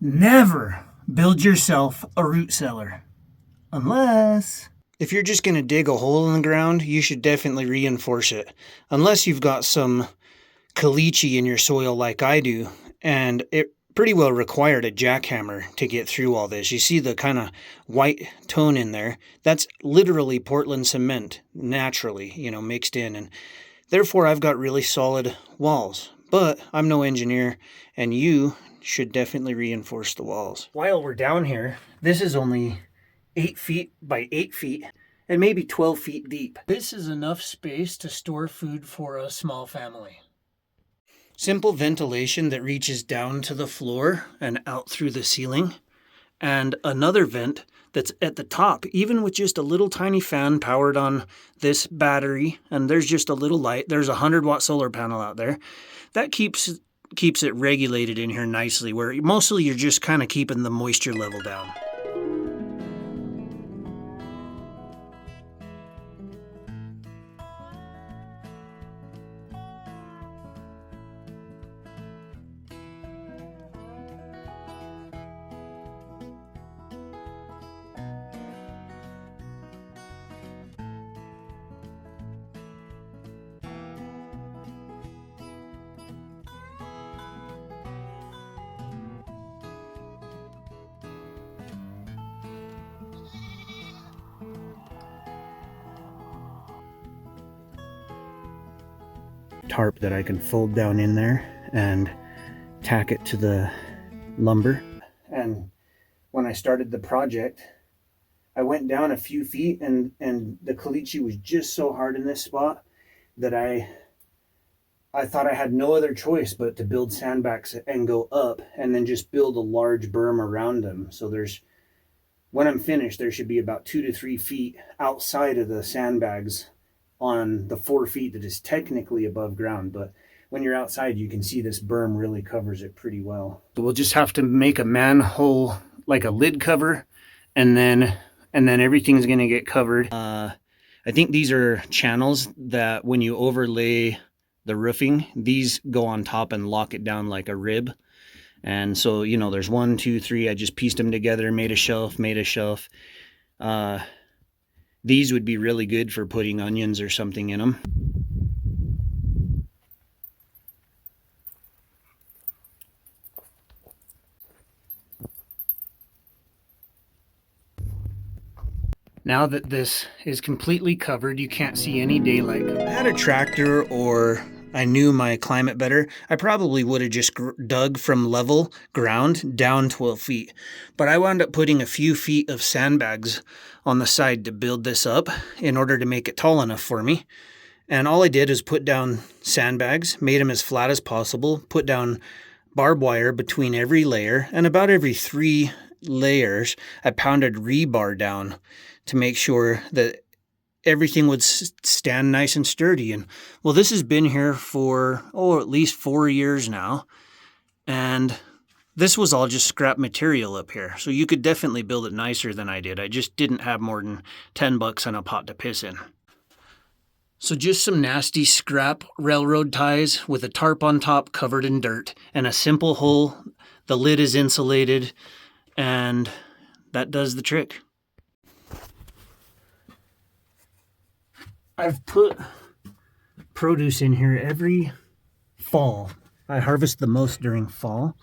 Never build yourself a root cellar. Unless... If you're just going to dig a hole in the ground, you should definitely reinforce it. Unless you've got some caliche in your soil like I do, and it pretty well required a jackhammer to get through all this. You see the kind of white tone in there? That's literally Portland cement, naturally, mixed in. And therefore, I've got really solid walls. But I'm no engineer, and you should definitely reinforce the walls. While we're down here, this is only 8 feet by 8 feet and maybe 12 feet deep. This is enough space to store food for a small family. Simple ventilation that reaches down to the floor and out through the ceiling. And another vent that's at the top, even with just a little tiny fan powered on this battery. And there's just a little light. There's a 100-watt solar panel out there. That keeps it regulated in here nicely, where mostly you're just kind of keeping the moisture level down. Tarp that I can fold down in there and tack it to the lumber. And when I started the project, I went down a few feet and the caliche was just so hard in this spot that I thought I had no other choice but to build sandbags and go up and then just build a large berm around them. So when I'm finished, there should be about 2 to 3 feet outside of the sandbags on the 4 feet that is technically above ground. But when you're outside, you can see this berm really covers it pretty well. So we'll just have to make a manhole, like a lid cover, and then everything's going to get covered. I think these are channels that when you overlay the roofing, these go on top and lock it down like a rib. And so, there's 1, 2, 3. I just pieced them together, made a shelf. These would be really good for putting onions or something in them. Now that this is completely covered, you can't see any daylight. If I had a tractor or I knew my climate better, I probably would have just dug from level ground down 12 feet. But I wound up putting a few feet of sandbags on the side to build this up in order to make it tall enough for me. And all I did is put down sandbags, made them as flat as possible, put down barbed wire between every layer, and about every 3 layers, I pounded rebar down to make sure that everything would stand nice and sturdy. And well, this has been here for, at least 4 years now. And this was all just scrap material up here. So you could definitely build it nicer than I did. I just didn't have more than $10 and a pot to piss in. So just some nasty scrap railroad ties with a tarp on top covered in dirt and a simple hole. The lid is insulated and that does the trick. I've put produce in here every fall. I harvest the most during fall,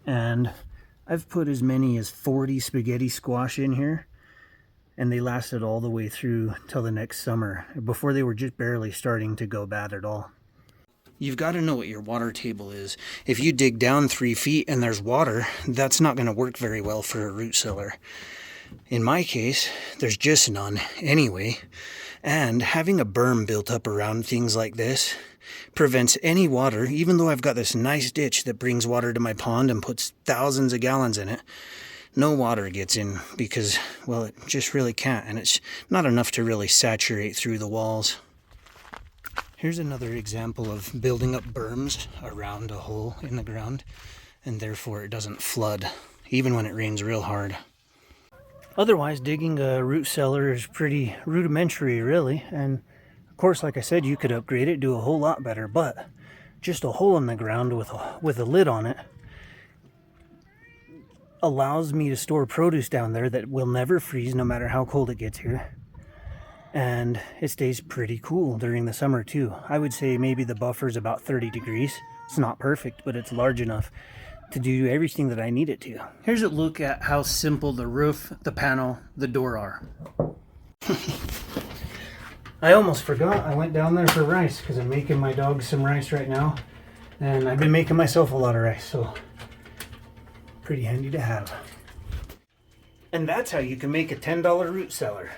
and I've put as many as 40 spaghetti squash in here, and they lasted all the way through till the next summer, before they were just barely starting to go bad at all. You've got to know what your water table is. If you dig down 3 feet and there's water, that's not going to work very well for a root cellar. In my case, there's just none anyway. And having a berm built up around things like this prevents any water, even though I've got this nice ditch that brings water to my pond and puts thousands of gallons in it. No water gets in because, well, it just really can't. And it's not enough to really saturate through the walls. Here's another example of building up berms around a hole in the ground, and therefore it doesn't flood, even when it rains real hard. Otherwise, digging a root cellar is pretty rudimentary, really. And of course, like I said, you could upgrade it, do a whole lot better. But just a hole in the ground with a lid on it allows me to store produce down there that will never freeze no matter how cold it gets here. And it stays pretty cool during the summer too. I would say maybe the buffer's about 30 degrees. It's not perfect, but it's large enough to do everything that I need it to. Here's a look at how simple the roof, the panel, the door are. I almost forgot I went down there for rice because I'm making my dog some rice right now. And I've been making myself a lot of rice, so pretty handy to have. And that's how you can make a $10 root cellar.